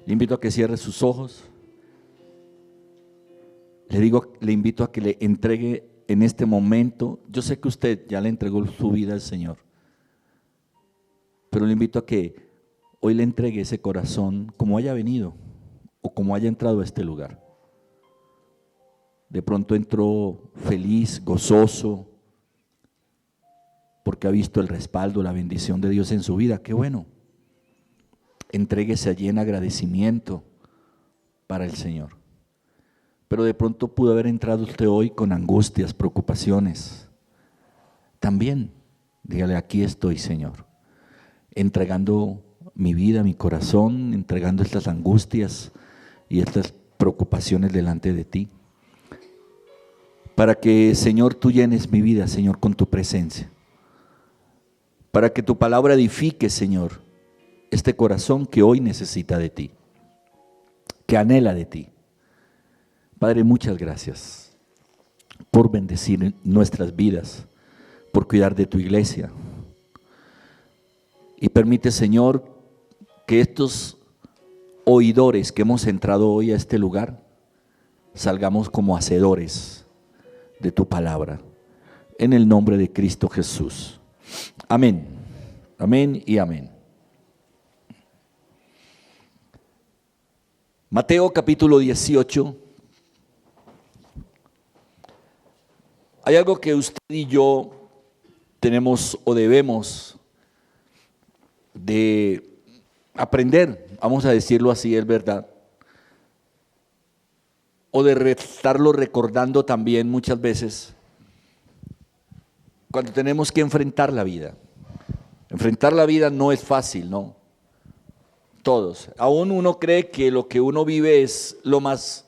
Le invito a que cierre sus ojos. Le invito a que le entregue en este momento. Yo sé que usted ya le entregó su vida al Señor, pero le invito a que hoy le entregue ese corazón como haya venido o como haya entrado a este lugar. De pronto entró feliz, gozoso, porque ha visto el respaldo, la bendición de Dios en su vida. ¡Qué bueno! Entréguese allí en agradecimiento para el Señor. Pero de pronto pudo haber entrado usted hoy con angustias, preocupaciones. También, dígale: aquí estoy, Señor, entregando mi vida, mi corazón, entregando estas angustias y estas preocupaciones delante de ti. Para que, Señor, tú llenes mi vida, Señor, con tu presencia. Para que tu palabra edifique, Señor, este corazón que hoy necesita de ti, que anhela de ti. Padre, muchas gracias por bendecir nuestras vidas, por cuidar de tu iglesia. Y permite, Señor, que estos oidores que hemos entrado hoy a este lugar, salgamos como hacedores de tu palabra, en el nombre de Cristo Jesús. Amén, amén y amén. Mateo capítulo 18. Hay algo que usted y yo tenemos o debemos de aprender, vamos a decirlo así, es verdad, o de estarlo recordando también muchas veces, cuando tenemos que enfrentar la vida. Enfrentar la vida no es fácil, ¿no? Todos. Aún uno cree que lo que uno vive es lo más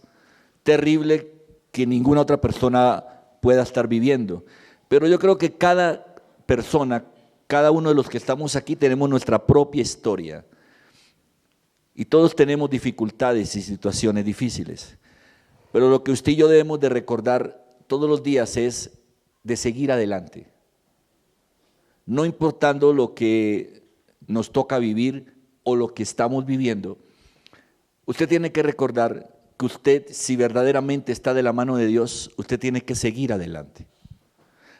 terrible que ninguna otra persona pueda estar viviendo. Pero yo creo que cada persona, cada uno de los que estamos aquí, tenemos nuestra propia historia. Y todos tenemos dificultades y situaciones difíciles. Pero lo que usted y yo debemos de recordar todos los días es de seguir adelante. No importando lo que nos toca vivir o lo que estamos viviendo, usted tiene que recordar que usted, si verdaderamente está de la mano de Dios, usted tiene que seguir adelante.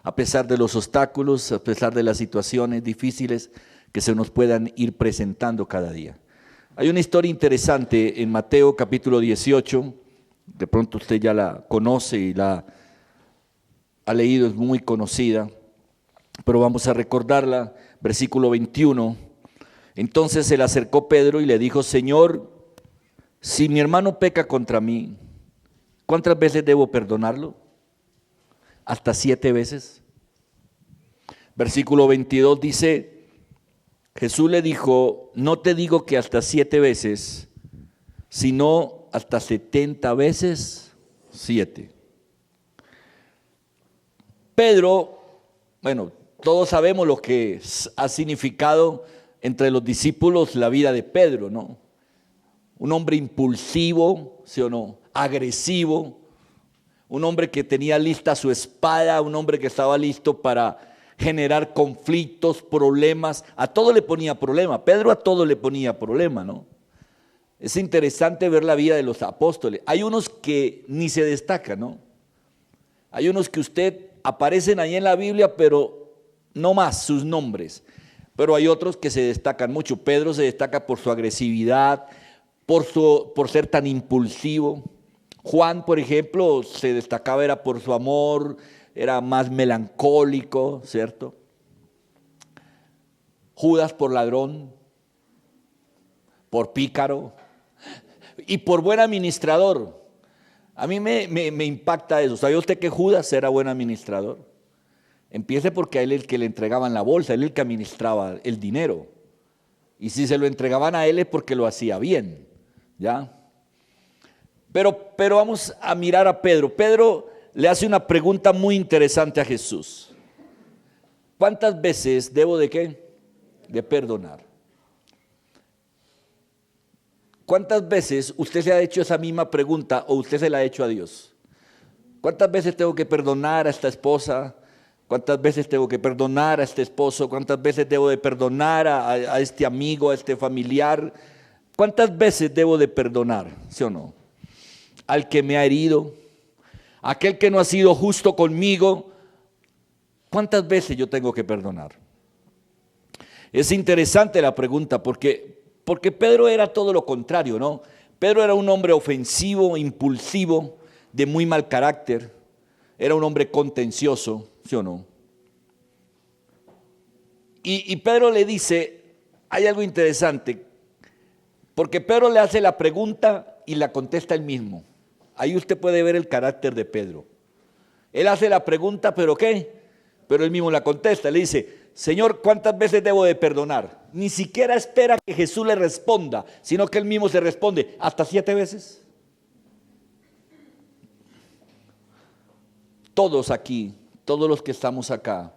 A pesar de los obstáculos, a pesar de las situaciones difíciles que se nos puedan ir presentando cada día. Hay una historia interesante en Mateo capítulo 18, de pronto usted ya la conoce y la ha leído, es muy conocida, pero vamos a recordarla. Versículo 21. Entonces se le acercó Pedro y le dijo: Señor, si mi hermano peca contra mí, ¿cuántas veces debo perdonarlo? ¿Hasta 7 veces? Versículo 22 dice: Jesús le dijo: no te digo que hasta 7 veces, sino hasta 70 veces 7. Pedro, bueno, todos sabemos lo que ha significado entre los discípulos la vida de Pedro, ¿no? Un hombre impulsivo, ¿sí o no? Agresivo, un hombre que tenía lista su espada, un hombre que estaba listo para generar conflictos, problemas. A todo le ponía problema. Pedro a todo le ponía problema, ¿no? Es interesante ver la vida de los apóstoles. Hay unos que ni se destacan, ¿no? Hay unos que usted aparecen ahí en la Biblia, pero no más sus nombres. Pero hay otros que se destacan mucho. Pedro se destaca por su agresividad, por ser tan impulsivo. Juan, por ejemplo, se destacaba era por su amor, era más melancólico, ¿cierto? Judas por ladrón, por pícaro y por buen administrador. A mí me impacta eso. ¿Sabía usted que Judas era buen administrador? Empiece porque a él el que le entregaban la bolsa, él el que administraba el dinero. Y si se lo entregaban a él es porque lo hacía bien, ¿ya? Pero vamos a mirar a Pedro. Pedro le hace una pregunta muy interesante a Jesús. ¿Cuántas veces debo de qué? De perdonar. ¿Cuántas veces usted se ha hecho esa misma pregunta o usted se la ha hecho a Dios? ¿Cuántas veces tengo que perdonar a esta esposa? ¿Cuántas veces tengo que perdonar a este esposo? ¿Cuántas veces debo de perdonar a este amigo, a este familiar? ¿Cuántas veces debo de perdonar? ¿Sí o no? Al que me ha herido, aquel que no ha sido justo conmigo, ¿cuántas veces yo tengo que perdonar? Es interesante la pregunta porque Pedro era todo lo contrario, ¿no? Pedro era un hombre ofensivo, impulsivo, de muy mal carácter, era un hombre contencioso, ¿sí o no? Y Pedro le dice, hay algo interesante, porque Pedro le hace la pregunta y la contesta él mismo. Ahí usted puede ver el carácter de Pedro. Él hace la pregunta, ¿pero qué? Pero él mismo la contesta, le dice, Señor, ¿cuántas veces debo de perdonar? Ni siquiera espera que Jesús le responda, sino que él mismo se responde, ¿hasta 7 veces? Todos aquí, todos los que estamos acá,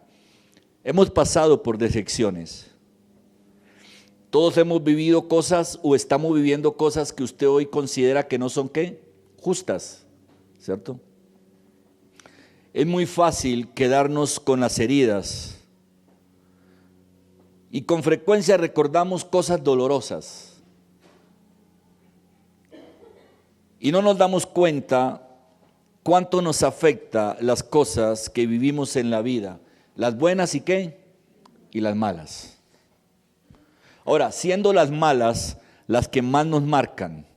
hemos pasado por decepciones. Todos hemos vivido cosas o estamos viviendo cosas que usted hoy considera que no son ¿qué? Justas, ¿cierto? Es muy fácil quedarnos con las heridas y con frecuencia recordamos cosas dolorosas y no nos damos cuenta cuánto nos afecta las cosas que vivimos en la vida, las buenas y qué, y las malas. Ahora, siendo las malas las que más nos marcan,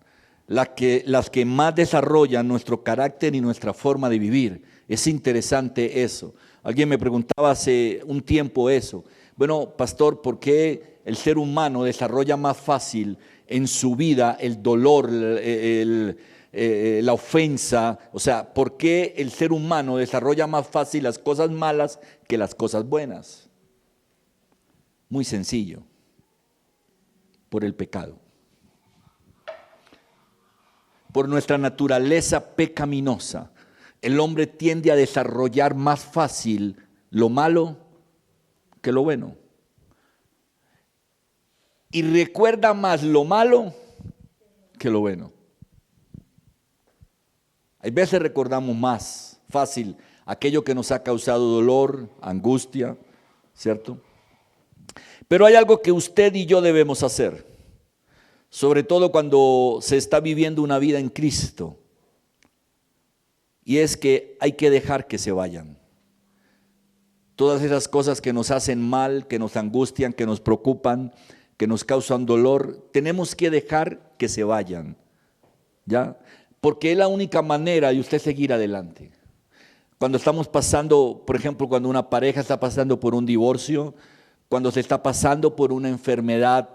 las que más desarrollan nuestro carácter y nuestra forma de vivir. Es interesante eso. Alguien me preguntaba hace un tiempo eso. Bueno, pastor, ¿por qué el ser humano desarrolla más fácil en su vida el dolor, la ofensa? O sea, ¿por qué el ser humano desarrolla más fácil las cosas malas que las cosas buenas? Muy sencillo. Por el pecado. Por nuestra naturaleza pecaminosa, el hombre tiende a desarrollar más fácil lo malo que lo bueno. Y recuerda más lo malo que lo bueno. Hay veces recordamos más fácil aquello que nos ha causado dolor, angustia, ¿cierto? Pero hay algo que usted y yo debemos hacer, sobre todo cuando se está viviendo una vida en Cristo, y es que hay que dejar que se vayan. Todas esas cosas que nos hacen mal, que nos angustian, que nos preocupan, que nos causan dolor, tenemos que dejar que se vayan, ¿ya? Porque es la única manera de usted seguir adelante. Cuando estamos pasando, por ejemplo, cuando una pareja está pasando por un divorcio, cuando se está pasando por una enfermedad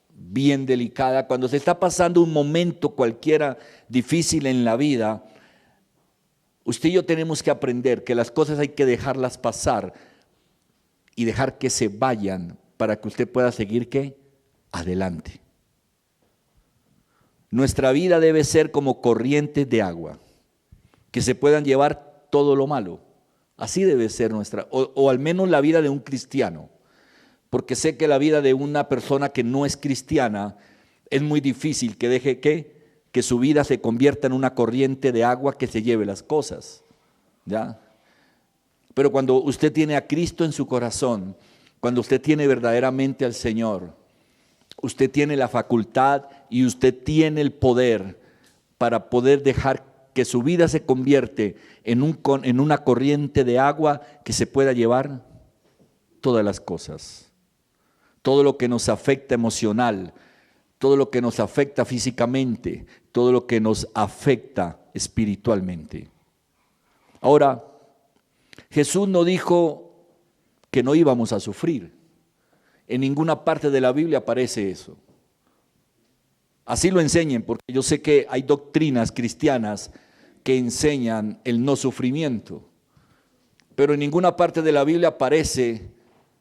bien delicada, cuando se está pasando un momento cualquiera difícil en la vida, usted y yo tenemos que aprender que las cosas hay que dejarlas pasar y dejar que se vayan para que usted pueda seguir ¿qué? Adelante. Nuestra vida debe ser como corrientes de agua, que se puedan llevar todo lo malo. Así debe ser nuestra, o al menos la vida de un cristiano, porque sé que la vida de una persona que no es cristiana es muy difícil que deje que su vida se convierta en una corriente de agua que se lleve las cosas, ¿ya? Pero cuando usted tiene a Cristo en su corazón, cuando usted tiene verdaderamente al Señor, usted tiene la facultad y usted tiene el poder para poder dejar que su vida se convierte en una corriente de agua que se pueda llevar todas las cosas. Todo lo que nos afecta emocional, todo lo que nos afecta físicamente, todo lo que nos afecta espiritualmente. Ahora, Jesús no dijo que no íbamos a sufrir. En ninguna parte de la Biblia aparece eso. Así lo enseñen, porque yo sé que hay doctrinas cristianas que enseñan el no sufrimiento, pero en ninguna parte de la Biblia aparece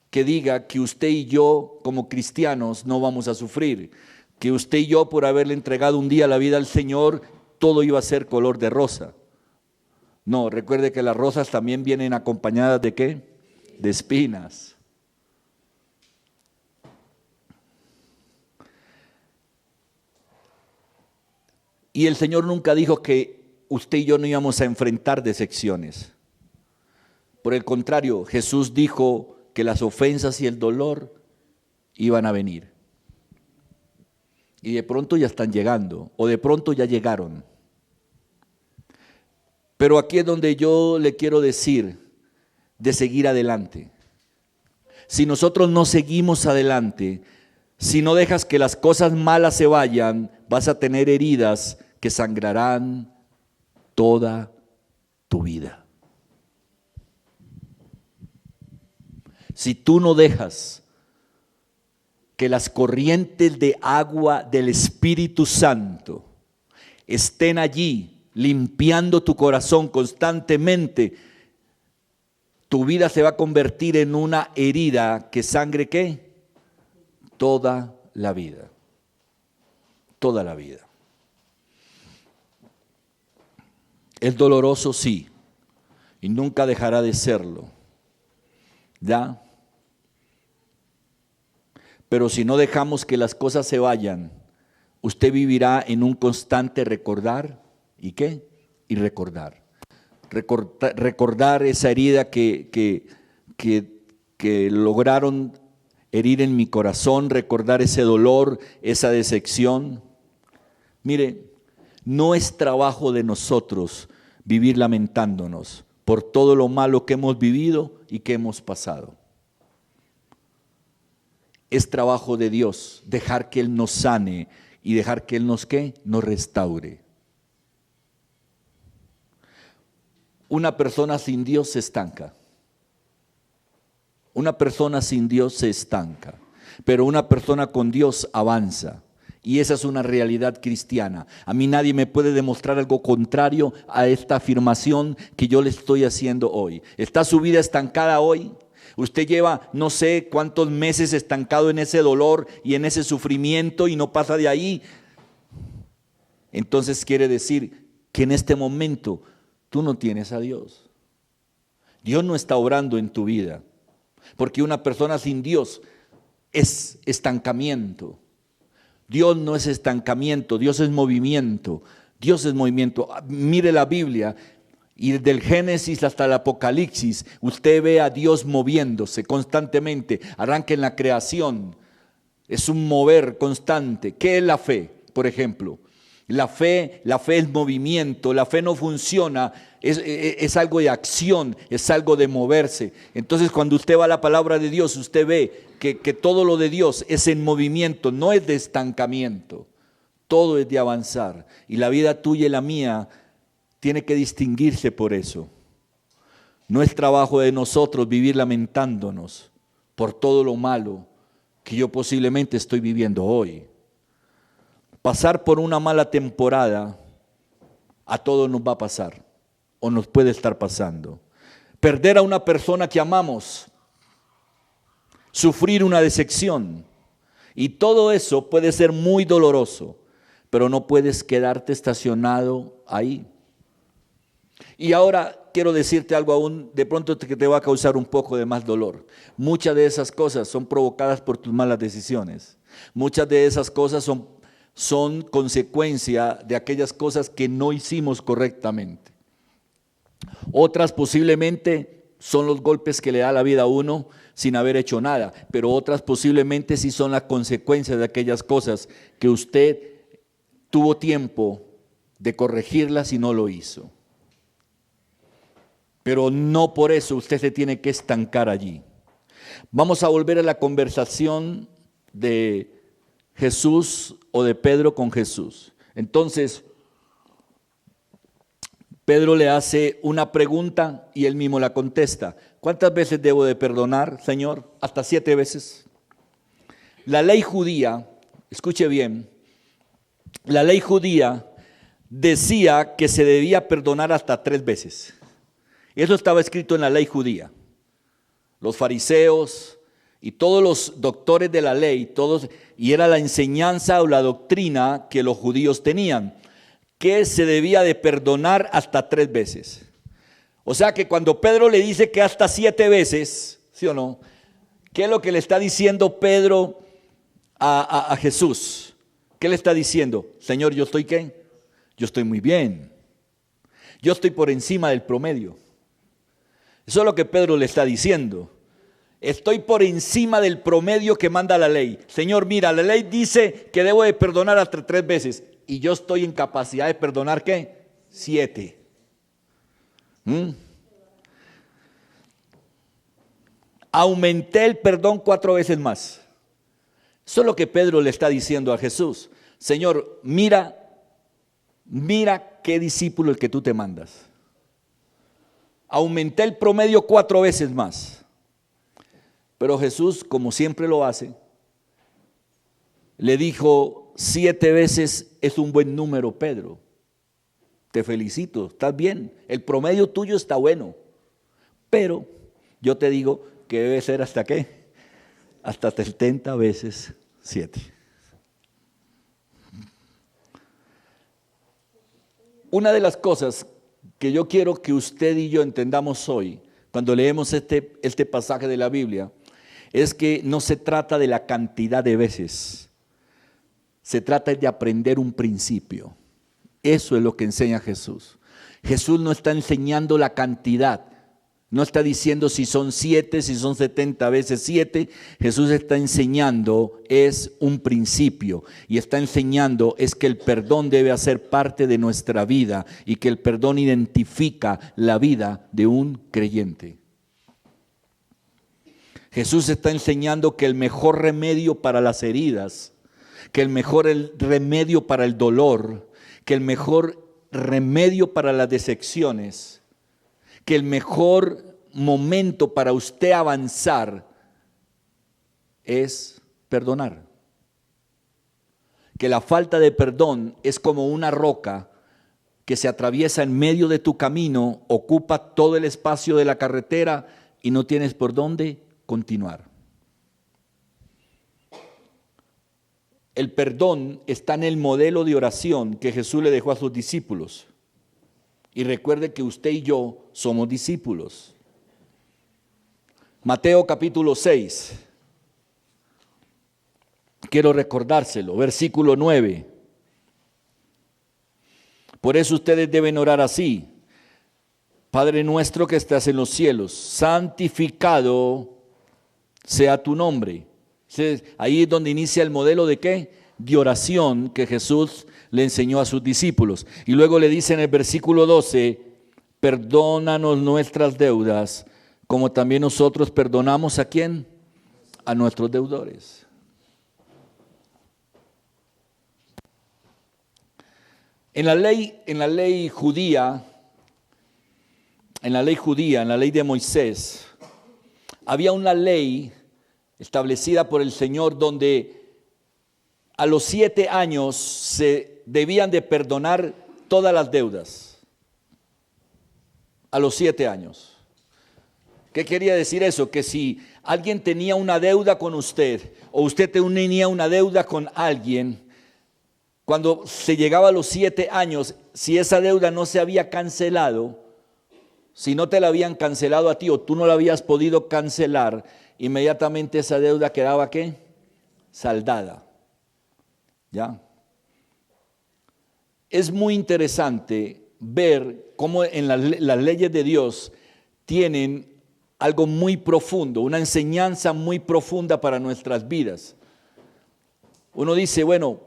que diga que usted y yo como cristianos no vamos a sufrir, que usted y yo por haberle entregado un día la vida al Señor, todo iba a ser color de rosa. No, recuerde que las rosas también vienen acompañadas ¿de qué? De espinas. Y el Señor nunca dijo que usted y yo no íbamos a enfrentar decepciones. Por el contrario, Jesús dijo que las ofensas y el dolor iban a venir. Y de pronto ya están llegando, o de pronto ya llegaron. Pero aquí es donde yo le quiero decir de seguir adelante. Si nosotros no seguimos adelante, si no dejas que las cosas malas se vayan, vas a tener heridas que sangrarán toda tu vida. Si tú no dejas que las corrientes de agua del Espíritu Santo estén allí limpiando tu corazón constantemente, tu vida se va a convertir en una herida que sangre ¿qué? Toda la vida. Toda la vida. Es doloroso, sí, y nunca dejará de serlo. ¿Ya? Pero si no dejamos que las cosas se vayan, usted vivirá en un constante recordar. ¿Y qué? Y recordar. Recordar esa herida que lograron herir en mi corazón, recordar ese dolor, esa decepción. Mire, no es trabajo de nosotros vivir lamentándonos por todo lo malo que hemos vivido y que hemos pasado. Es trabajo de Dios dejar que Él nos sane y dejar que Él nos ¿qué? Nos restaure. Una persona sin Dios se estanca. Una persona sin Dios se estanca. Pero una persona con Dios avanza. Y esa es una realidad cristiana. A mí nadie me puede demostrar algo contrario a esta afirmación que yo le estoy haciendo hoy. ¿Está su vida estancada hoy? Usted lleva no sé cuántos meses estancado en ese dolor y en ese sufrimiento y no pasa de ahí. Entonces quiere decir que en este momento tú no tienes a Dios. Dios no está obrando en tu vida. Porque una persona sin Dios es estancamiento. Dios no es estancamiento, Dios es movimiento. Dios es movimiento. Mire la Biblia. Y desde el Génesis hasta el Apocalipsis, usted ve a Dios moviéndose constantemente. Arranca en la creación. Es un mover constante. ¿Qué es la fe, por ejemplo? La fe es movimiento. La fe no funciona. Es algo de acción, es algo de moverse. Entonces cuando usted va a la palabra de Dios, usted ve que todo lo de Dios es en movimiento, no es de estancamiento. Todo es de avanzar. Y la vida tuya y la mía tiene que distinguirse por eso. No es trabajo de nosotros vivir lamentándonos por todo lo malo que yo posiblemente estoy viviendo hoy. Pasar por una mala temporada a todos nos va a pasar o nos puede estar pasando. Perder a una persona que amamos, sufrir una decepción y todo eso puede ser muy doloroso, pero no puedes quedarte estacionado ahí. Y ahora quiero decirte algo aún, de pronto que te va a causar un poco de más dolor. Muchas de esas cosas son provocadas por tus malas decisiones. Muchas de esas cosas son consecuencia de aquellas cosas que no hicimos correctamente. Otras posiblemente son los golpes que le da la vida a uno sin haber hecho nada, pero otras posiblemente sí son las consecuencias de aquellas cosas que usted tuvo tiempo de corregirlas y no lo hizo. Pero no por eso usted se tiene que estancar allí. Vamos a volver a la conversación de Jesús o de Pedro con Jesús. Entonces, Pedro le hace una pregunta y él mismo la contesta. ¿Cuántas veces debo de perdonar, Señor? Hasta 7 veces. La ley judía, escuche bien, la ley judía decía que se debía perdonar hasta 3 veces. Eso estaba escrito en la ley judía. Los fariseos y todos los doctores de la ley, y era la enseñanza o la doctrina que los judíos tenían, que se debía de perdonar hasta 3 veces. O sea que cuando Pedro le dice que hasta 7 veces, ¿sí o no? ¿Qué es lo que le está diciendo Pedro a Jesús? ¿Qué le está diciendo? Señor, ¿yo estoy qué? Yo estoy muy bien. Yo estoy por encima del promedio. Eso es lo que Pedro le está diciendo. Estoy por encima del promedio que manda la ley. Señor, mira, la ley dice que debo de perdonar hasta 3 veces. Y yo estoy en capacidad de perdonar, ¿qué? 7. Aumenté el perdón 4 veces más. Eso es lo que Pedro le está diciendo a Jesús. Señor, mira qué discípulo el que tú te mandas. Aumenté el promedio 4 veces más. Pero Jesús, como siempre lo hace, le dijo: 7 veces es un buen número, Pedro. Te felicito, estás bien. El promedio tuyo está bueno. Pero yo te digo que debe ser ¿hasta qué? Hasta 70 veces 7. Una de las cosas que yo quiero que usted y yo entendamos hoy, cuando leemos este pasaje de la Biblia, es que no se trata de la cantidad de veces, se trata de aprender un principio. Eso es lo que enseña Jesús. Jesús no está enseñando la cantidad, no está diciendo si son 7, si son 70 veces 7. Jesús está enseñando es un principio, y está enseñando es que el perdón debe hacer parte de nuestra vida, y que el perdón identifica la vida de un creyente. Jesús está enseñando que el mejor remedio para las heridas, que el mejor remedio para el dolor, que el mejor remedio para las decepciones, que el mejor momento para usted avanzar es perdonar. Que la falta de perdón es como una roca que se atraviesa en medio de tu camino, ocupa todo el espacio de la carretera y no tienes por dónde continuar. El perdón está en el modelo de oración que Jesús le dejó a sus discípulos. Y recuerde que usted y yo somos discípulos. Mateo capítulo 6. Quiero recordárselo, versículo 9. Por eso ustedes deben orar así: Padre nuestro que estás en los cielos, santificado sea tu nombre. Ahí es donde inicia el modelo de ¿qué? De oración que Jesús le enseñó a sus discípulos. Y luego le dice en el versículo 12: perdónanos nuestras deudas, como también nosotros perdonamos ¿a quién? A nuestros deudores. En la ley judía, en la ley de Moisés, había una ley establecida por el Señor donde a los 7 años se debían de perdonar todas las deudas. A los 7 años. ¿Qué quería decir eso? Que si alguien tenía una deuda con usted, o usted tenía una deuda con alguien, cuando se llegaba a los 7 años, si esa deuda no se había cancelado, si no te la habían cancelado a ti o tú no la habías podido cancelar, inmediatamente esa deuda quedaba ¿qué? Saldada. ¿Ya? Es muy interesante ver cómo en las leyes de Dios tienen algo muy profundo, una enseñanza muy profunda para nuestras vidas. Uno dice, bueno,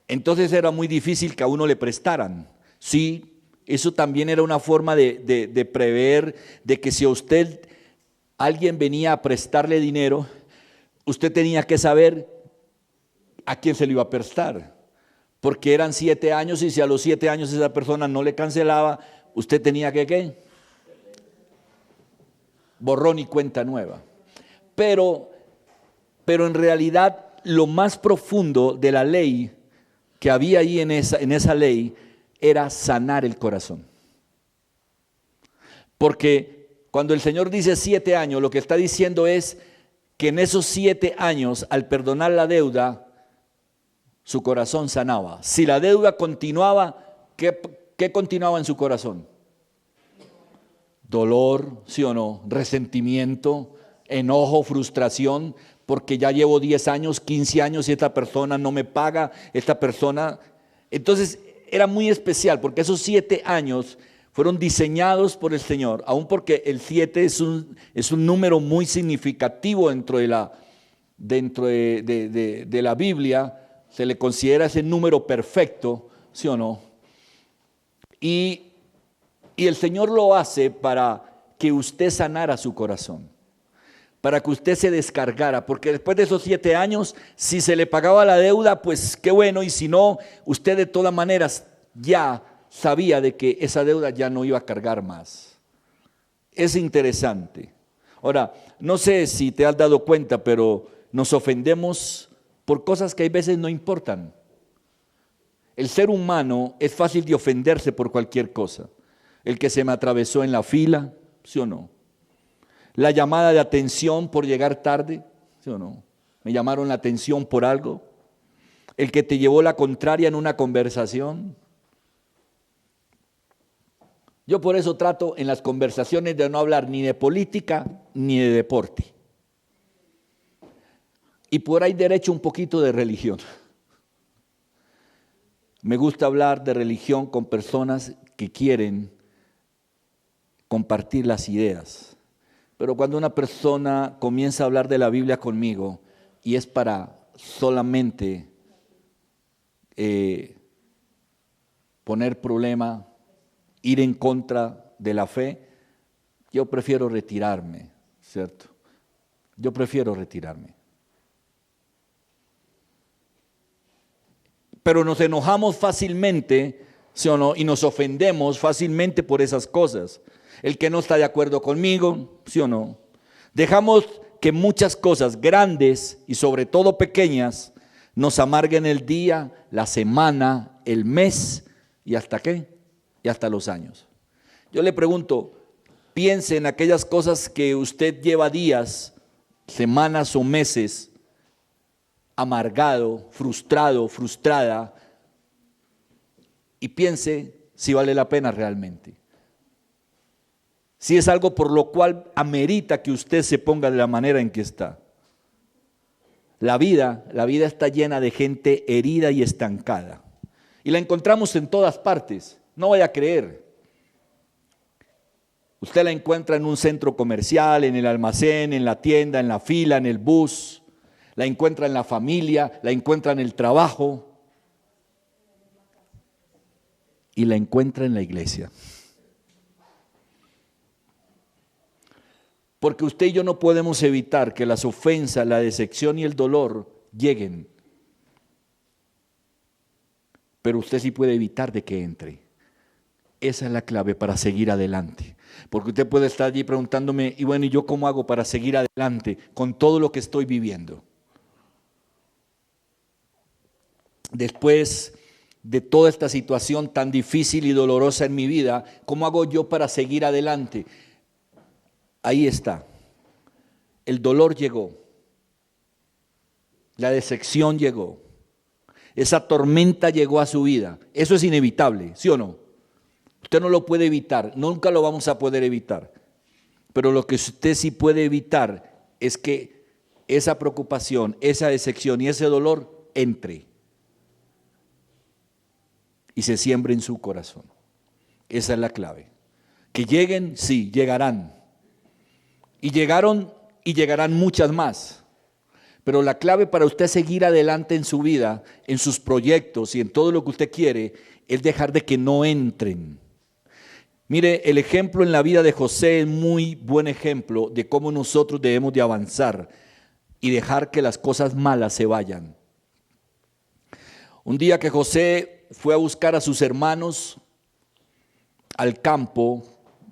entonces era muy difícil que a uno le prestaran. Sí, eso también era una forma de prever de que si a usted alguien venía a prestarle dinero, usted tenía que saber a quién se le iba a prestar, porque eran 7 años y si a los 7 años esa persona no le cancelaba, usted tenía que ¿qué? Borrón y cuenta nueva. Pero en realidad lo más profundo de la ley que había ahí en esa ley era sanar el corazón. Porque cuando el Señor dice 7 años, lo que está diciendo es que en esos 7 años, al perdonar la deuda, su corazón sanaba. Si la deuda continuaba, ¿qué continuaba en su corazón? Dolor, ¿sí o no? Resentimiento, enojo, frustración, porque ya llevo 10 años, 15 años y esta persona no me paga, esta persona. Entonces era muy especial porque esos 7 años fueron diseñados por el Señor, aun porque el 7 es un número muy significativo dentro de la Biblia, se le considera ese número perfecto, ¿sí o no? Y el Señor lo hace para que usted sanara su corazón, para que usted se descargara, porque después de esos 7 años, si se le pagaba la deuda, pues qué bueno, y si no, usted de todas maneras ya sabía de que esa deuda ya no iba a cargar más. Es interesante. Ahora, no sé si te has dado cuenta, pero nos ofendemos por cosas que hay veces no importan. El ser humano es fácil de ofenderse por cualquier cosa. El que se me atravesó en la fila, ¿sí o no? La llamada de atención por llegar tarde, ¿sí o no? Me llamaron la atención por algo. El que te llevó la contraria en una conversación. Yo por eso trato en las conversaciones de no hablar ni de política ni de deporte. Y por ahí derecho un poquito de religión. Me gusta hablar de religión con personas que quieren compartir las ideas. Pero cuando una persona comienza a hablar de la Biblia conmigo y es para solamente poner problema, ir en contra de la fe, yo prefiero retirarme, ¿cierto? Yo prefiero retirarme. Pero nos enojamos fácilmente, ¿sí o no? Y nos ofendemos fácilmente por esas cosas. El que no está de acuerdo conmigo, ¿sí o no? Dejamos que muchas cosas grandes y sobre todo pequeñas nos amarguen el día, la semana, el mes y hasta qué, y hasta los años. Yo le pregunto, piense en aquellas cosas que usted lleva días, semanas o meses amargado, frustrado, frustrada, y piense si vale la pena realmente. Si es algo por lo cual amerita que usted se ponga de la manera en que está. La vida está llena de gente herida y estancada. Y la encontramos en todas partes, no vaya a creer. Usted la encuentra en un centro comercial, en el almacén, en la tienda, en la fila, en el bus. La encuentra en la familia, la encuentra en el trabajo. Y la encuentra en la iglesia. Porque usted y yo no podemos evitar que las ofensas, la decepción y el dolor lleguen. Pero usted sí puede evitar de que entre. Esa es la clave para seguir adelante. Porque usted puede estar allí preguntándome, y bueno, ¿y yo cómo hago para seguir adelante con todo lo que estoy viviendo? Después de toda esta situación tan difícil y dolorosa en mi vida, ¿cómo hago yo para seguir adelante? Ahí está. El dolor llegó. La decepción llegó. Esa tormenta llegó a su vida. Eso es inevitable, ¿sí o no? Usted no lo puede evitar, nunca lo vamos a poder evitar. Pero lo que usted sí puede evitar es que esa preocupación, esa decepción y ese dolor entre y se siembre en su corazón. Esa es la clave. Que lleguen, sí, llegarán. Y llegaron y llegarán muchas más. Pero la clave para usted seguir adelante en su vida, en sus proyectos y en todo lo que usted quiere, es dejar de que no entren. Mire, el ejemplo en la vida de José es muy buen ejemplo de cómo nosotros debemos de avanzar y dejar que las cosas malas se vayan. Un día que José fue a buscar a sus hermanos al campo,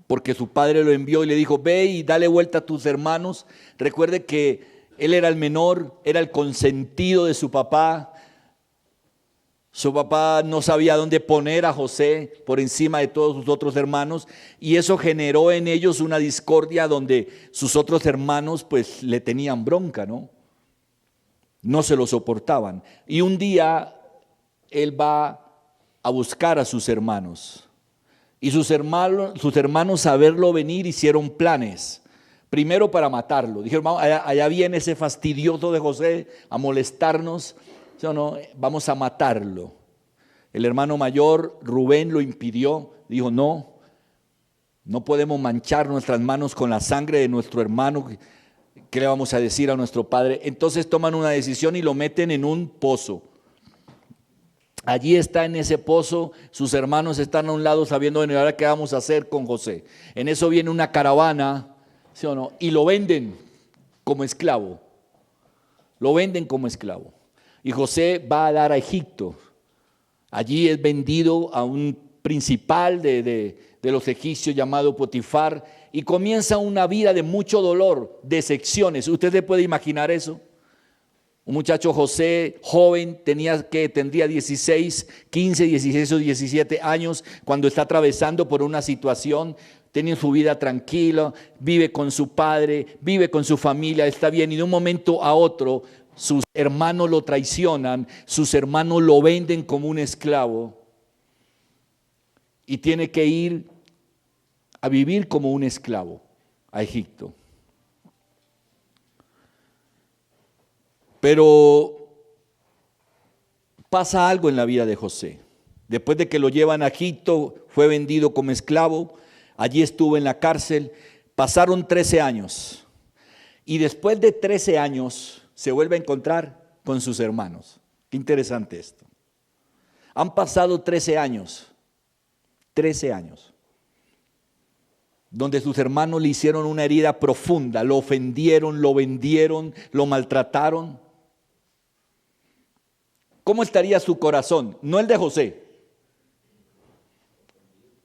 porque su padre lo envió y le dijo, ve y dale vuelta a tus hermanos. Recuerde que él era el menor, era el consentido de su papá. Su papá no sabía dónde poner a José por encima de todos sus otros hermanos, y eso generó en ellos una discordia donde sus otros hermanos pues le tenían bronca, ¿no? No se lo soportaban. Y un día él va a buscar a sus hermanos. Y sus hermanos a verlo venir hicieron planes. Primero para matarlo. Dijeron, allá viene ese fastidioso de José a molestarnos. No, vamos a matarlo. El hermano mayor, Rubén, lo impidió. Dijo, no, No podemos manchar nuestras manos con la sangre de nuestro hermano. ¿Qué le vamos a decir a nuestro padre? Entonces toman una decisión y lo meten en un pozo. Allí está en ese pozo, sus hermanos están a un lado sabiendo, bueno, ahora qué vamos a hacer con José. En eso viene una caravana, ¿sí o no? Y lo venden como esclavo. Lo venden como esclavo. Y José va a dar a Egipto. Allí es vendido a un principal de los egipcios llamado Potifar y comienza una vida de mucho dolor, decepciones. ¿Usted se puede imaginar eso? Un muchacho José, joven, tendría 16, 15, 16 o 17 años cuando está atravesando por una situación, tiene su vida tranquila, vive con su padre, vive con su familia, está bien, y de un momento a otro sus hermanos lo traicionan, sus hermanos lo venden como un esclavo y tiene que ir a vivir como un esclavo a Egipto. Pero pasa algo en la vida de José. Después de que lo llevan a Egipto, fue vendido como esclavo, allí estuvo en la cárcel, pasaron 13 años. Y después de 13 años se vuelve a encontrar con sus hermanos. Qué interesante esto. Han pasado 13 años, donde sus hermanos le hicieron una herida profunda, lo ofendieron, lo vendieron, lo maltrataron. ¿Cómo estaría su corazón? No el de José.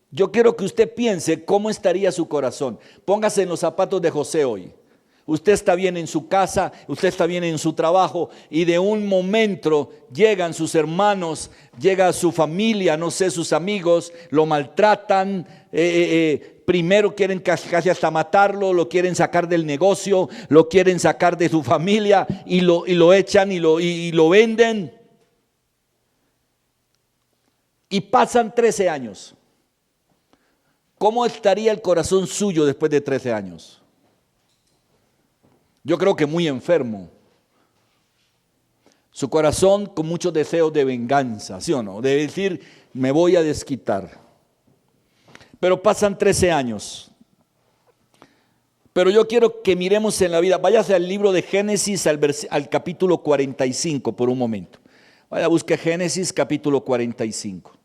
Yo quiero que usted piense cómo estaría su corazón. Póngase en los zapatos de José hoy. Usted está bien en su casa, usted está bien en su trabajo y de un momento llegan sus hermanos, llega su familia, no sé, sus amigos, lo maltratan, primero quieren casi hasta matarlo, lo quieren sacar del negocio, lo quieren sacar de su familia y lo echan y lo venden. Y pasan 13 años. ¿Cómo estaría el corazón suyo después de 13 años? Yo creo que muy enfermo. Su corazón con muchos deseos de venganza, ¿sí o no? De decir, me voy a desquitar. Pero pasan 13 años. Pero yo quiero que miremos en la vida. Váyase al libro de Génesis, al capítulo 45 por un momento. Vaya, busque Génesis capítulo 45.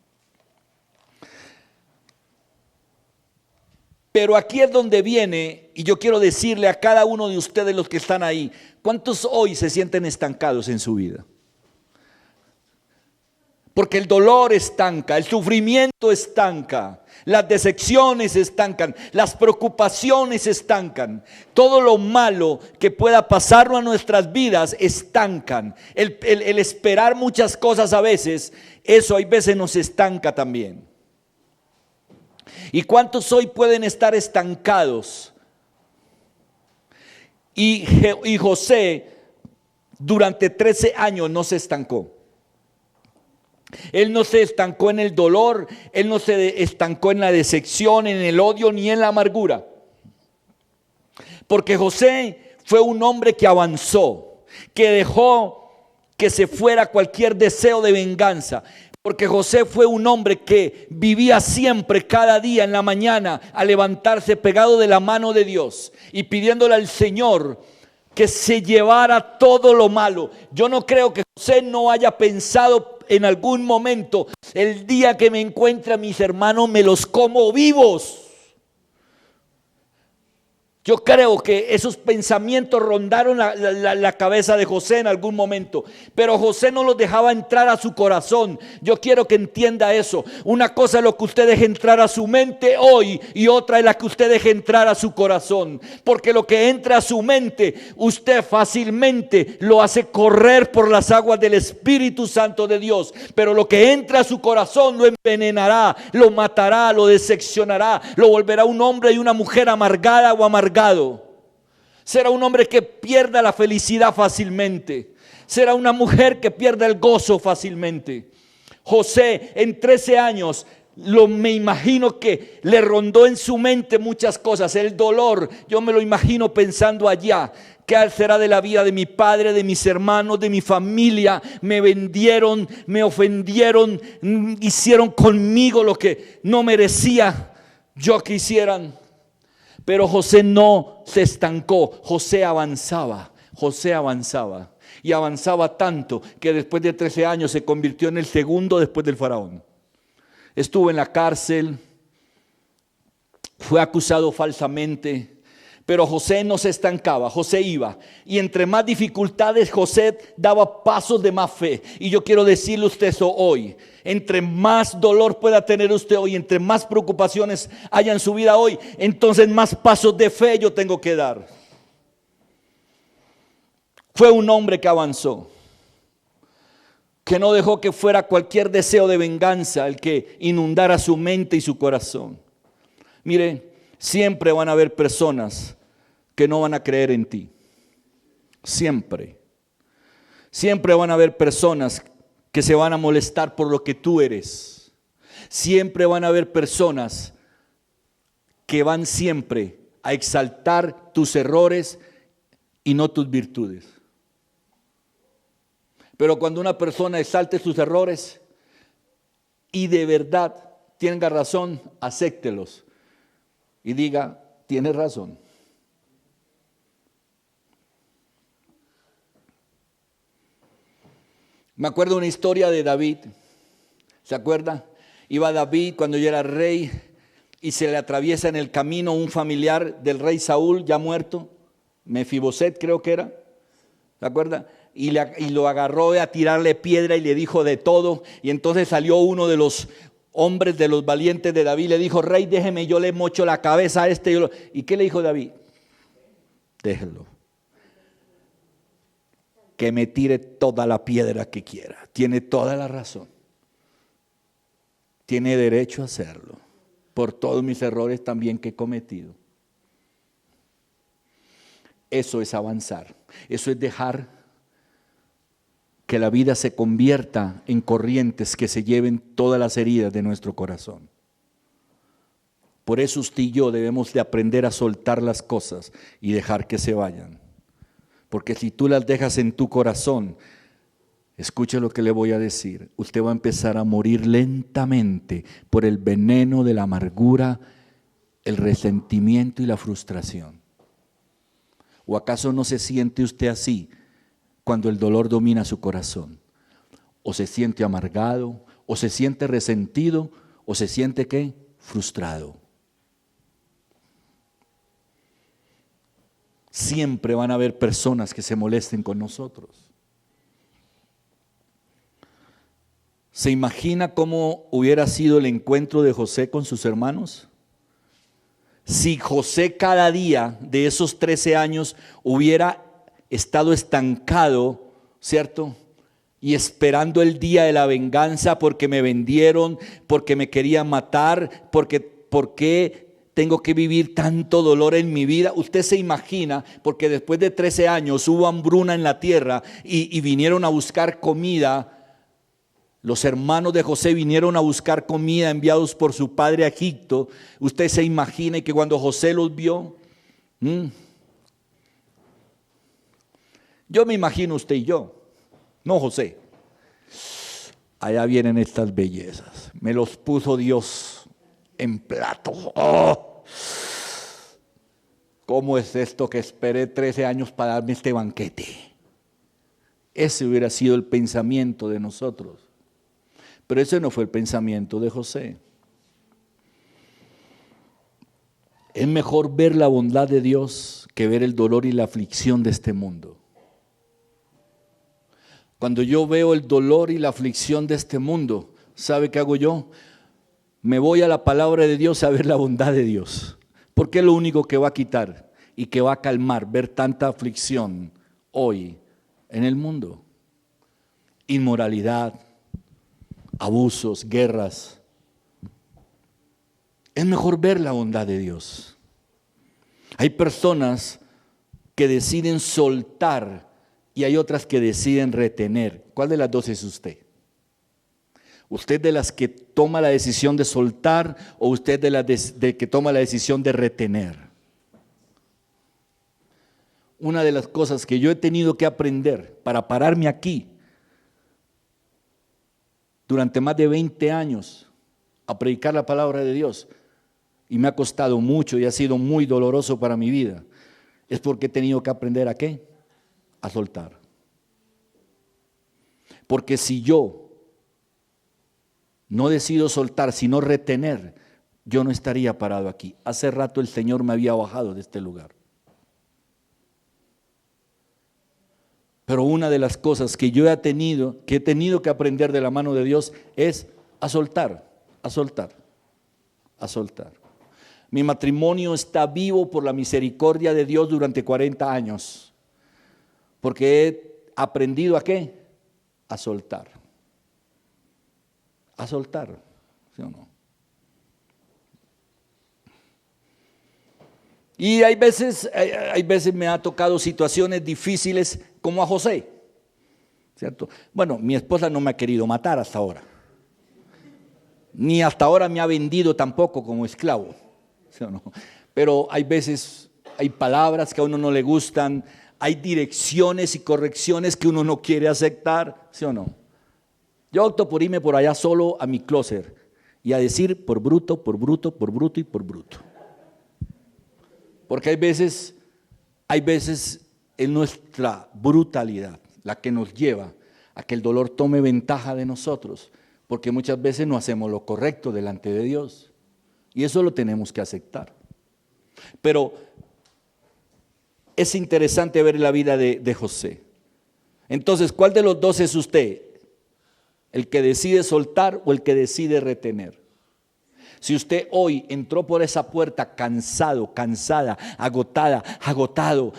Pero aquí es donde viene, y yo quiero decirle a cada uno de ustedes los que están ahí, ¿cuántos hoy se sienten estancados en su vida? Porque el dolor estanca, el sufrimiento estanca, las decepciones estancan, las preocupaciones estancan. Todo lo malo que pueda pasarnos a nuestras vidas estancan. El esperar muchas cosas a veces, eso hay veces nos estanca también. ¿Y cuántos hoy pueden estar estancados? Y José durante 13 años no se estancó. Él no se estancó en el dolor, él no se estancó en la decepción, en el odio ni en la amargura. Porque José fue un hombre que avanzó, que dejó que se fuera cualquier deseo de venganza. Porque José fue un hombre que vivía siempre, cada día en la mañana, a levantarse pegado de la mano de Dios y pidiéndole al Señor que se llevara todo lo malo. Yo no creo que José no haya pensado en algún momento, el día que me encuentre a mis hermanos me los como vivos. Yo creo que esos pensamientos rondaron la cabeza de José en algún momento, pero José no los dejaba entrar a su corazón. Yo quiero que entienda eso. Una cosa es lo que usted deje entrar a su mente hoy y otra es la que usted deje entrar a su corazón. Porque lo que entra a su mente, usted fácilmente lo hace correr por las aguas del Espíritu Santo de Dios. Pero lo que entra a su corazón lo envenenará, lo matará, lo decepcionará, lo volverá un hombre y una mujer amargada o amargado. Será un hombre que pierda la felicidad fácilmente. Será una mujer que pierda el gozo fácilmente. José en 13 años, me imagino que le rondó en su mente muchas cosas. El dolor, yo me lo imagino pensando allá. ¿Qué será de la vida de mi padre, de mis hermanos, de mi familia? Me vendieron, me ofendieron, hicieron conmigo lo que no merecía. yo quisieran. Pero José no se estancó, José avanzaba. Y avanzaba tanto que después de 13 años se convirtió en el segundo después del faraón. Estuvo en la cárcel, fue acusado falsamente, pero José no se estancaba, José iba. Y entre más dificultades José daba pasos de más fe. Y yo quiero decirle a usted eso hoy. Entre más dolor pueda tener usted hoy, entre más preocupaciones haya en su vida hoy, entonces más pasos de fe yo tengo que dar. Fue un hombre que avanzó, que no dejó que fuera cualquier deseo de venganza el que inundara su mente y su corazón. Mire, siempre van a haber personas que no van a creer en ti. Siempre. Siempre van a haber personas que se van a molestar por lo que tú eres. Siempre van a haber personas que van siempre a exaltar tus errores y no tus virtudes. Pero cuando una persona exalte sus errores y de verdad tenga razón, acéptelos y diga, tienes razón. Me acuerdo una historia de David, ¿se acuerda? Iba David cuando ya era rey y se le atraviesa en el camino un familiar del rey Saúl ya muerto, Mefiboset creo que era, ¿se acuerda? Y lo agarró a tirarle piedra y le dijo de todo. Y entonces salió uno de los hombres, de los valientes de David, le dijo, rey, déjeme, yo le mocho la cabeza a este. ¿Y qué le dijo David? Déjelo. Que me tire toda la piedra que quiera. Tiene toda la razón. Tiene derecho a hacerlo. Por todos mis errores también que he cometido. Eso es avanzar. Eso es dejar que la vida se convierta en corrientes que se lleven todas las heridas de nuestro corazón. Por eso usted y yo debemos de aprender a soltar las cosas y dejar que se vayan. Porque si tú las dejas en tu corazón, escuche lo que le voy a decir, usted va a empezar a morir lentamente por el veneno de la amargura, el resentimiento y la frustración. ¿O acaso no se siente usted así cuando el dolor domina su corazón? O se siente amargado, o se siente resentido, o se siente ¿qué? Frustrado. Siempre van a haber personas que se molesten con nosotros. ¿Se imagina cómo hubiera sido el encuentro de José con sus hermanos? Si José cada día de esos 13 años hubiera estado estancado, ¿cierto? Y esperando el día de la venganza porque me vendieron, porque me querían matar, porque tengo que vivir tanto dolor en mi vida. Usted se imagina, porque después de 13 años hubo hambruna en la tierra y vinieron a buscar comida. Los hermanos de José vinieron a buscar comida enviados por su padre a Egipto. Usted se imagina que cuando José los vio, yo me imagino usted y yo, no José. Allá vienen estas bellezas. Me los puso Dios en plato. ¡Oh! ¿Cómo es esto que esperé 13 años para darme este banquete? Ese hubiera sido el pensamiento de nosotros. Pero ese no fue el pensamiento de José. Es mejor ver la bondad de Dios que ver el dolor y la aflicción de este mundo. Cuando yo veo el dolor y la aflicción de este mundo, ¿sabe qué hago yo? Me voy a la palabra de Dios a ver la bondad de Dios. Porque es lo único que va a quitar y que va a calmar ver tanta aflicción hoy en el mundo. Inmoralidad, abusos, guerras. Es mejor ver la bondad de Dios. Hay personas que deciden soltar y hay otras que deciden retener. ¿Cuál de las dos es usted? ¿Usted de las que toma la decisión de soltar o usted de las de que toma la decisión de retener? Una de las cosas que yo he tenido que aprender para pararme aquí durante más de 20 años a predicar la palabra de Dios y me ha costado mucho y ha sido muy doloroso para mi vida, es porque he tenido que aprender ¿a qué? A soltar. Porque si yo no decido soltar, sino retener, yo no estaría parado aquí. Hace rato el Señor me había bajado de este lugar. Pero una de las cosas que yo he tenido que aprender de la mano de Dios es a soltar, a soltar, a soltar. Mi matrimonio está vivo por la misericordia de Dios durante 40 años. Porque he aprendido ¿a qué? A soltar. A soltar, ¿sí o no? Y hay veces me ha tocado situaciones difíciles como a José, ¿cierto? Bueno, mi esposa no me ha querido matar hasta ahora. Ni hasta ahora me ha vendido tampoco como esclavo, ¿sí o no? Pero hay veces, hay palabras que a uno no le gustan, hay direcciones y correcciones que uno no quiere aceptar, ¿sí o no? Yo opto por irme por allá solo a mi closet y a decir por bruto, por bruto, por bruto y por bruto. Porque hay veces es nuestra brutalidad la que nos lleva a que el dolor tome ventaja de nosotros, porque muchas veces no hacemos lo correcto delante de Dios y eso lo tenemos que aceptar. Pero es interesante ver la vida de José. Entonces, ¿cuál de los dos es usted? ¿El que decide soltar o el que decide retener? Si usted hoy entró por esa puerta cansado, cansada, agotada, agotado,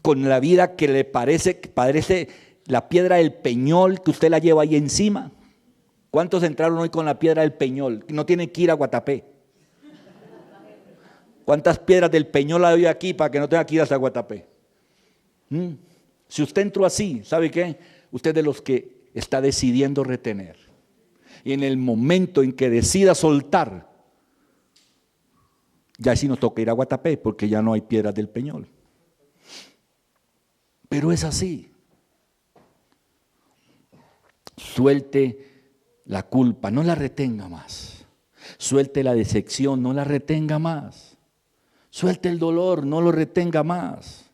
con la vida que le parece la piedra del peñol que usted la lleva ahí encima. ¿Cuántos entraron hoy con la piedra del peñol? No tienen que ir a Guatapé. ¿Cuántas piedras del peñol hay aquí para que no tenga que ir hasta Guatapé? Si usted entró así, ¿sabe qué? Usted es de los que está decidiendo retener. Y en el momento en que decida soltar, ya sí nos toca ir a Guatapé porque ya no hay piedras del peñol. Pero es así. Suelte la culpa, no la retenga más. Suelte la decepción, no la retenga más. Suelte el dolor, no lo retenga más.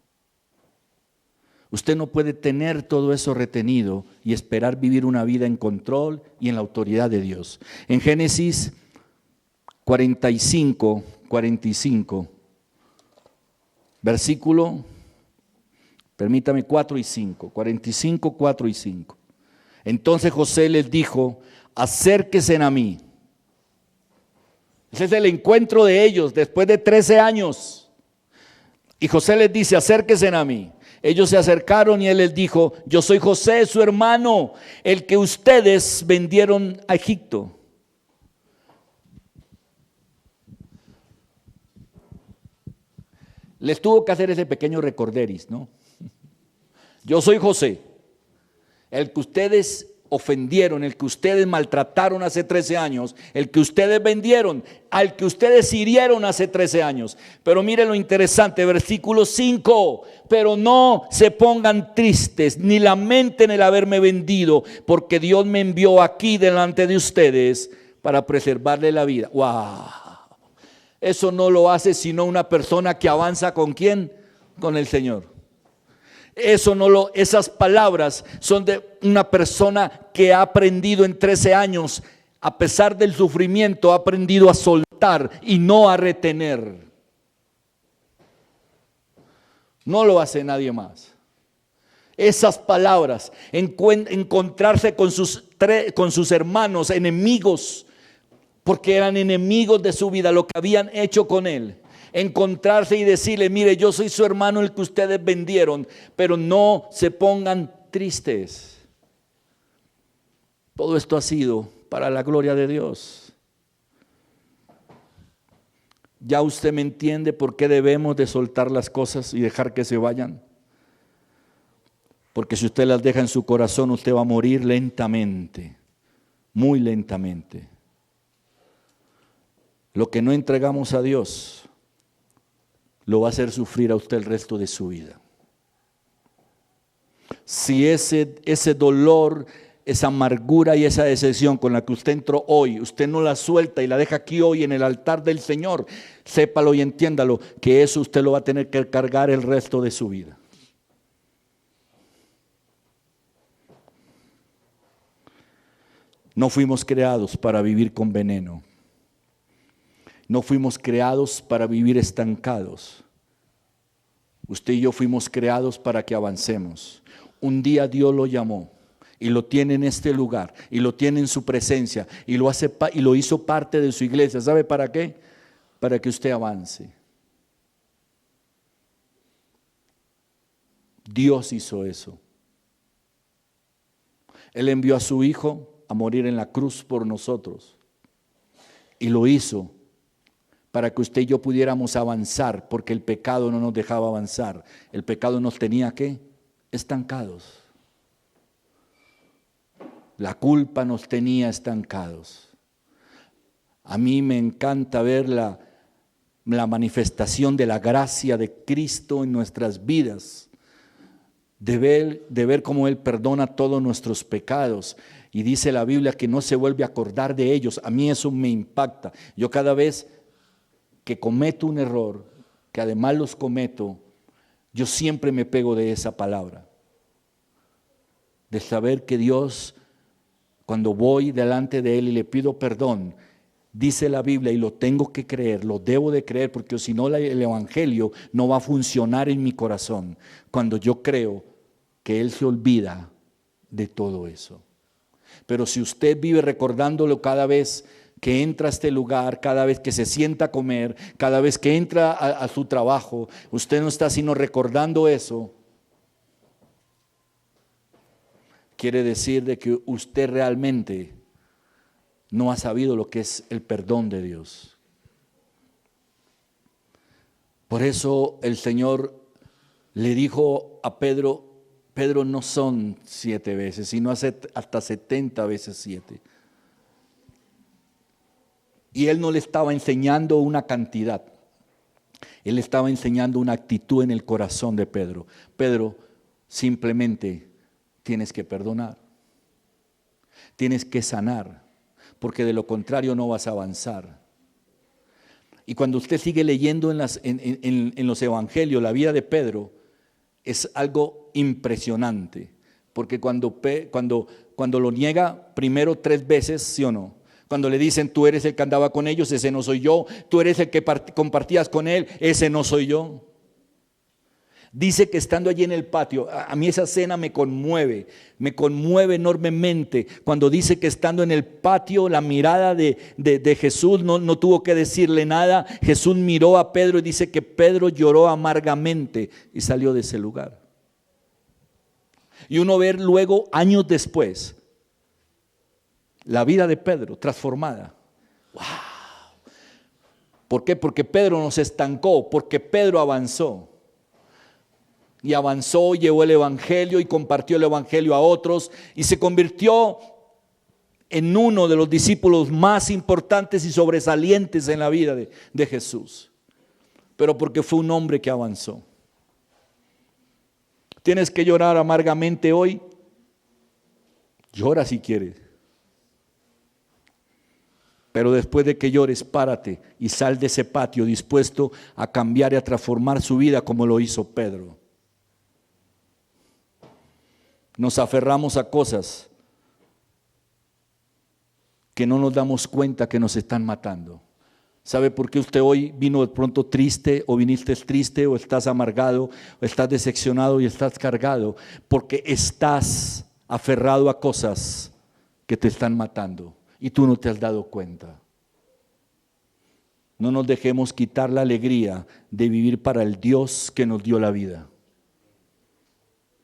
Usted no puede tener todo eso retenido y esperar vivir una vida en control y en la autoridad de Dios. En Génesis 45, versículo, permítame, 4 y 5, 45, 4 y 5. Entonces José les dijo, acérquense a mí. Ese es el encuentro de ellos después de 13 años. Y José les dice, acérquense a mí. Ellos se acercaron y él les dijo, yo soy José, su hermano, el que ustedes vendieron a Egipto. Les tuvo que hacer ese pequeño recorderis, ¿no? Yo soy José, el que ustedes ofendieron, el que ustedes maltrataron hace 13 años, el que ustedes vendieron, al que ustedes hirieron hace 13 años. Pero miren lo interesante, versículo 5, pero no se pongan tristes, ni lamenten el haberme vendido, porque Dios me envió aquí delante de ustedes para preservarle la vida. ¡Wow! Eso no lo hace sino una persona que avanza ¿con quién? Con el Señor. Esas palabras son de una persona que ha aprendido en 13 años, a pesar del sufrimiento, ha aprendido a soltar y no a retener. No lo hace nadie más. Esas palabras, encontrarse con sus hermanos, enemigos, porque eran enemigos de su vida, lo que habían hecho con él. Encontrarse y decirle, mire, yo soy su hermano el que ustedes vendieron, pero no se pongan tristes. Todo esto ha sido para la gloria de Dios. Ya usted me entiende por qué debemos de soltar las cosas y dejar que se vayan. Porque si usted las deja en su corazón, usted va a morir lentamente, muy lentamente. Lo que no entregamos a Dios lo va a hacer sufrir a usted el resto de su vida. Si ese dolor esa amargura y esa decepción con la que usted entró hoy, usted no la suelta y la deja aquí hoy en el altar del Señor, sépalo y entiéndalo, que eso usted lo va a tener que cargar el resto de su vida. No fuimos creados para vivir con veneno. No fuimos creados para vivir estancados. Usted y yo fuimos creados para que avancemos. Un día Dios lo llamó y lo tiene en este lugar y lo tiene en su presencia y lo hizo parte de su iglesia. ¿Sabe para qué? Para que usted avance. Dios hizo eso. Él envió a su Hijo a morir en la cruz por nosotros y lo hizo para que usted y yo pudiéramos avanzar, porque el pecado no nos dejaba avanzar. El pecado nos tenía ¿qué? Estancados. La culpa nos tenía estancados. A mí me encanta ver la manifestación de la gracia de Cristo en nuestras vidas, de ver cómo Él perdona todos nuestros pecados. Y dice la Biblia que no se vuelve a acordar de ellos. A mí eso me impacta. Yo cada vez que cometo un error, que además los cometo, yo siempre me pego de esa palabra, de saber que Dios, cuando voy delante de Él y le pido perdón, dice la Biblia, y lo tengo que creer, lo debo de creer, porque si no el Evangelio no va a funcionar en mi corazón, cuando yo creo que Él se olvida de todo eso. Pero si usted vive recordándolo cada vez que entra a este lugar, cada vez que se sienta a comer, cada vez que entra a su trabajo, usted no está sino recordando eso, quiere decir de que usted realmente no ha sabido lo que es el perdón de Dios. Por eso el Señor le dijo a Pedro, Pedro, no son 7 veces, sino hasta 70 veces 7. Y Él no le estaba enseñando una cantidad, Él estaba enseñando una actitud en el corazón de Pedro. Pedro, simplemente tienes que perdonar, tienes que sanar, porque de lo contrario no vas a avanzar. Y cuando usted sigue leyendo en los evangelios la vida de Pedro, es algo impresionante, porque cuando lo niega primero 3 veces, ¿sí o no? Cuando le dicen, tú eres el que andaba con ellos, ese no soy yo. Tú eres el que compartías con él, ese no soy yo. Dice que estando allí en el patio, a mí esa escena me conmueve enormemente. Cuando dice que estando en el patio, la mirada de Jesús no tuvo que decirle nada. Jesús miró a Pedro y dice que Pedro lloró amargamente y salió de ese lugar. Y uno ve luego, años después, la vida de Pedro transformada. ¡Wow! ¿Por qué? Porque Pedro no se estancó, porque Pedro avanzó. Y avanzó, llevó el evangelio y compartió el evangelio a otros y se convirtió en uno de los discípulos más importantes y sobresalientes en la vida de Jesús. Pero porque fue un hombre que avanzó. ¿Tienes que llorar amargamente hoy? Llora si quieres. Pero después de que llores, párate y sal de ese patio dispuesto a cambiar y a transformar su vida como lo hizo Pedro. Nos aferramos a cosas que no nos damos cuenta que nos están matando. ¿Sabe por qué usted hoy vino de pronto triste o viniste triste o estás amargado o estás decepcionado y estás cargado? Porque estás aferrado a cosas que te están matando. Y tú no te has dado cuenta. No nos dejemos quitar la alegría de vivir para el Dios que nos dio la vida.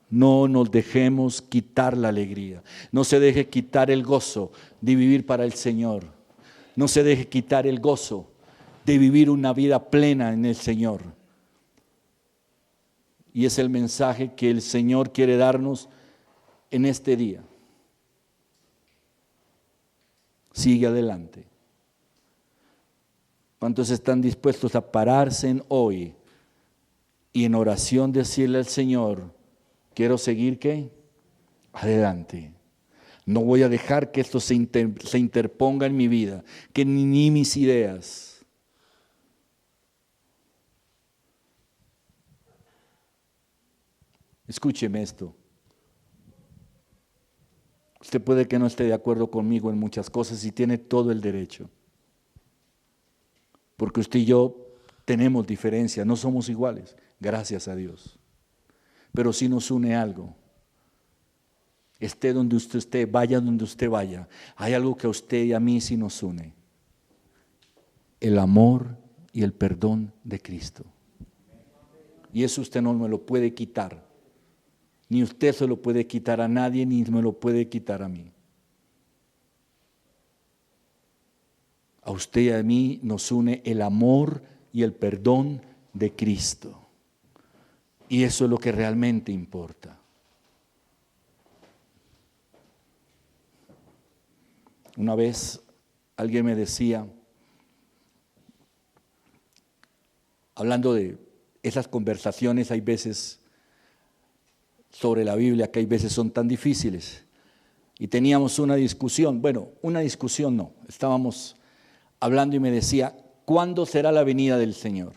No nos dejemos quitar la alegría. No se deje quitar el gozo de vivir para el Señor. No se deje quitar el gozo de vivir una vida plena en el Señor. Y es el mensaje que el Señor quiere darnos en este día. Sigue adelante. ¿Cuántos están dispuestos a pararse en hoy y en oración decirle al Señor, quiero seguir qué? Adelante. No voy a dejar que esto se interponga en mi vida, que ni mis ideas. Escúcheme esto. Usted puede que no esté de acuerdo conmigo en muchas cosas y tiene todo el derecho. Porque usted y yo tenemos diferencias, no somos iguales, gracias a Dios. Pero sí nos une algo. Esté donde usted esté, vaya donde usted vaya, hay algo que a usted y a mí sí nos une. El amor y el perdón de Cristo. Y eso usted no me lo puede quitar. Ni usted se lo puede quitar a nadie, ni me lo puede quitar a mí. A usted y a mí nos une el amor y el perdón de Cristo. Y eso es lo que realmente importa. Una vez alguien me decía, hablando de esas conversaciones, hay veces sobre la Biblia que hay veces son tan difíciles, y teníamos una discusión, estábamos hablando y me decía, ¿cuándo será la venida del Señor?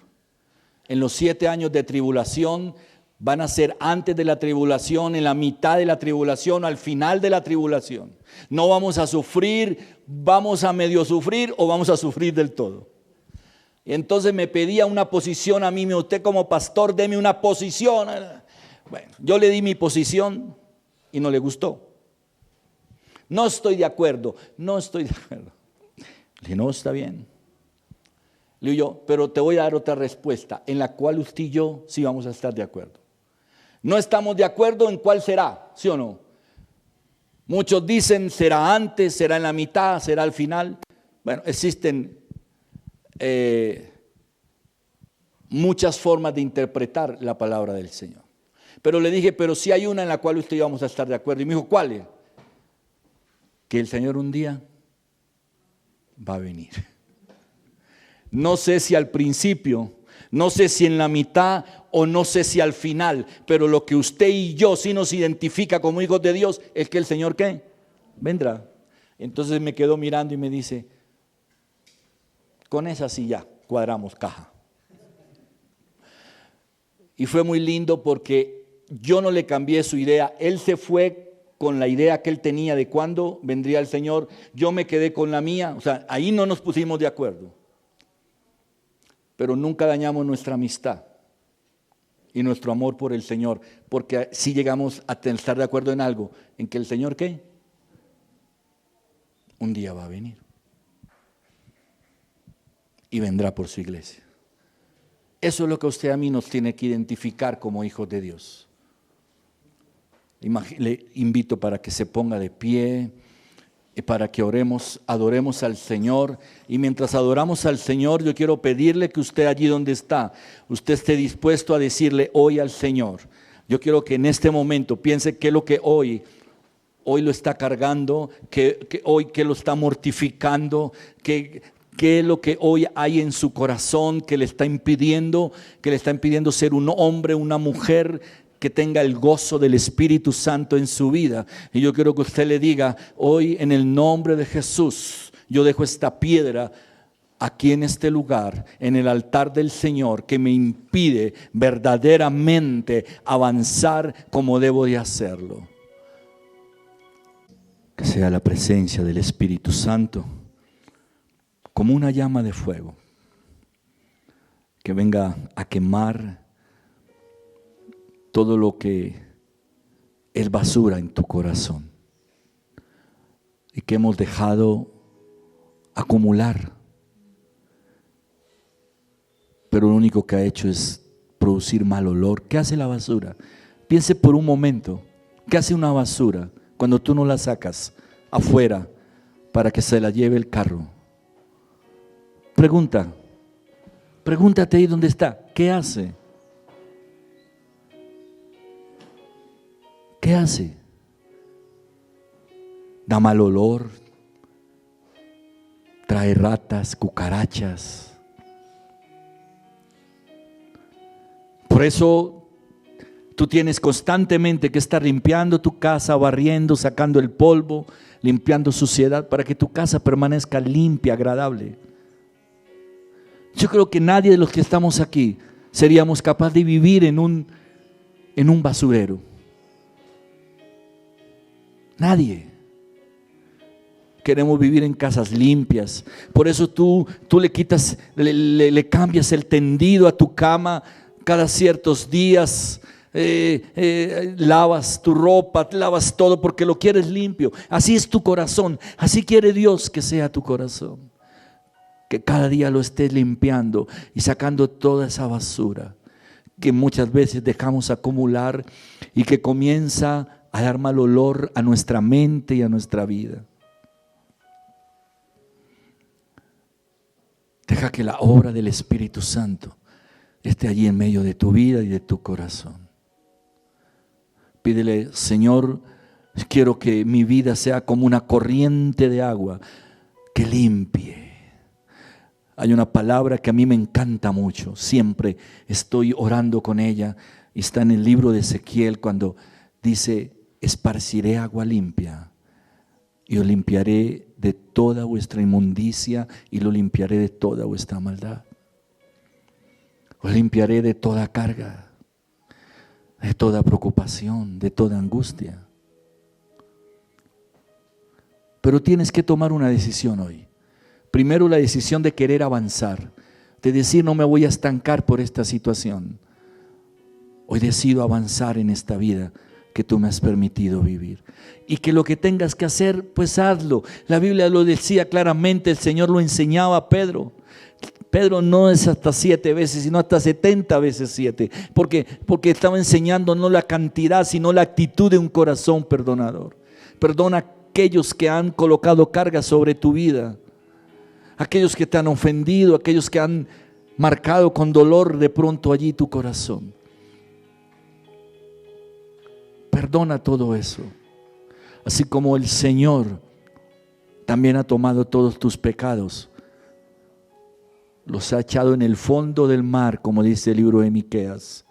En los 7 años de tribulación, van a ser antes de la tribulación, en la mitad de la tribulación, al final de la tribulación. No vamos a sufrir, vamos a medio sufrir o vamos a sufrir del todo. Y entonces me pedía una posición a mí, usted como pastor, deme una posición. Bueno, yo le di mi posición y no le gustó. No estoy de acuerdo. Le dije, no, está bien. Le digo yo, pero te voy a dar otra respuesta en la cual usted y yo sí vamos a estar de acuerdo. No estamos de acuerdo en cuál será, ¿sí o no? Muchos dicen será antes, será en la mitad, será al final. Bueno, existen muchas formas de interpretar la palabra del Señor. Pero le dije, pero sí hay una en la cual usted y yo vamos a estar de acuerdo. Y me dijo, ¿cuál es? Que el Señor un día va a venir. No sé si al principio, no sé si en la mitad o no sé si al final, pero lo que usted y yo sí nos identifica como hijos de Dios es que el Señor ¿qué? Vendrá. Entonces me quedó mirando y me dice, con esa sí ya cuadramos caja. Y fue muy lindo porque yo no le cambié su idea, él se fue con la idea que él tenía de cuándo vendría el Señor, yo me quedé con la mía, o sea, ahí no nos pusimos de acuerdo. Pero nunca dañamos nuestra amistad y nuestro amor por el Señor, porque si llegamos a estar de acuerdo en algo, en que el Señor ¿qué? Un día va a venir y vendrá por su iglesia. Eso es lo que usted a mí nos tiene que identificar como hijos de Dios. Le invito para que se ponga de pie, para que oremos, adoremos al Señor. Y mientras adoramos al Señor, yo quiero pedirle que usted allí donde está, usted esté dispuesto a decirle hoy al Señor. Yo quiero que en este momento piense qué es lo que hoy lo está cargando, que hoy que lo está mortificando, qué es lo que hoy hay en su corazón que le está impidiendo ser un hombre, una mujer que tenga el gozo del Espíritu Santo en su vida. Y yo quiero que usted le diga, hoy en el nombre de Jesús, yo dejo esta piedra aquí en este lugar, en el altar del Señor, que me impide verdaderamente avanzar como debo de hacerlo. Que sea la presencia del Espíritu Santo como una llama de fuego que venga a quemar todo lo que es basura en tu corazón y que hemos dejado acumular, pero lo único que ha hecho es producir mal olor. ¿Qué hace la basura? Piense por un momento, ¿qué hace una basura cuando tú no la sacas afuera para que se la lleve el carro? Pregúntate ahí donde está, ¿qué hace? ¿Qué hace? Da mal olor, trae ratas, cucarachas. Por eso Tú tienes constantemente que estar limpiando tu casa, barriendo, sacando el polvo, limpiando suciedad para que tu casa permanezca limpia, agradable. Yo creo que nadie de los que estamos aquí seríamos capaces de vivir en un basurero. Nadie. Queremos vivir en casas limpias. Por eso tú le quitas, le cambias el tendido a tu cama cada ciertos días. Lavas tu ropa, lavas todo porque lo quieres limpio. Así es tu corazón. Así quiere Dios que sea tu corazón. Que cada día lo estés limpiando y sacando toda esa basura que muchas veces dejamos acumular y que comienza a dar mal olor a nuestra mente y a nuestra vida. Deja que la obra del Espíritu Santo esté allí en medio de tu vida y de tu corazón. Pídele: Señor, quiero que mi vida sea como una corriente de agua que limpie. Hay una palabra que a mí me encanta mucho, siempre estoy orando con ella, y está en el libro de Ezequiel cuando dice: esparciré agua limpia y os limpiaré de toda vuestra inmundicia y lo limpiaré de toda vuestra maldad. Os limpiaré de toda carga, de toda preocupación, de toda angustia. Pero tienes que tomar una decisión hoy. Primero, la decisión de querer avanzar, de decir: no me voy a estancar por esta situación. Hoy decido avanzar en esta vida que tú me has permitido vivir. Y que lo que tengas que hacer, pues hazlo. La Biblia lo decía claramente, el Señor lo enseñaba a Pedro. Pedro no es hasta 7 veces, sino hasta 70 veces 7. Porque estaba enseñando no la cantidad, sino la actitud de un corazón perdonador. Perdona a aquellos que han colocado cargas sobre tu vida. Aquellos que te han ofendido, aquellos que han marcado con dolor de pronto allí tu corazón. Perdona todo eso. Así como el Señor también ha tomado todos tus pecados, los ha echado en el fondo del mar, como dice el libro de Miqueas,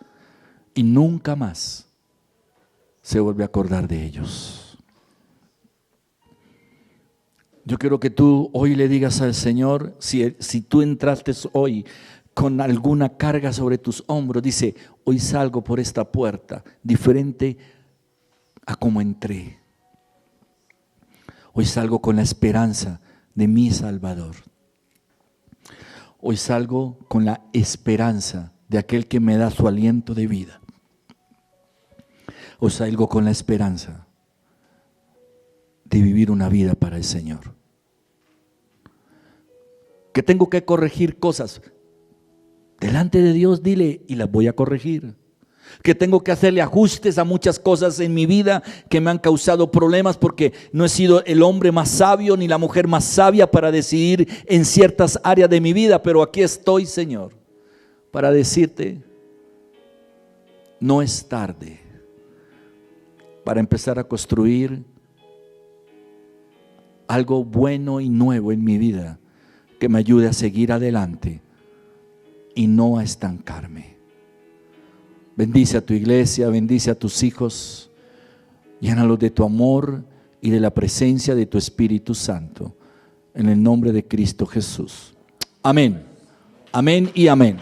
y nunca más se vuelve a acordar de ellos. Yo quiero que tú hoy le digas al Señor, si tú entraste hoy con alguna carga sobre tus hombros, dice: hoy salgo por esta puerta diferente a como entré. Hoy salgo con la esperanza de mi Salvador. Hoy salgo con la esperanza de aquel que me da su aliento de vida. Hoy salgo con la esperanza de vivir una vida para el Señor. Que tengo que corregir cosas. Delante de Dios dile: y las voy a corregir. Que tengo que hacerle ajustes a muchas cosas en mi vida que me han causado problemas porque no he sido el hombre más sabio ni la mujer más sabia para decidir en ciertas áreas de mi vida. Pero aquí estoy, Señor, para decirte: no es tarde para empezar a construir algo bueno y nuevo en mi vida que me ayude a seguir adelante y no a estancarme. Bendice a tu iglesia, bendice a tus hijos, llénalos de tu amor y de la presencia de tu Espíritu Santo, en el nombre de Cristo Jesús. Amén, amén y amén.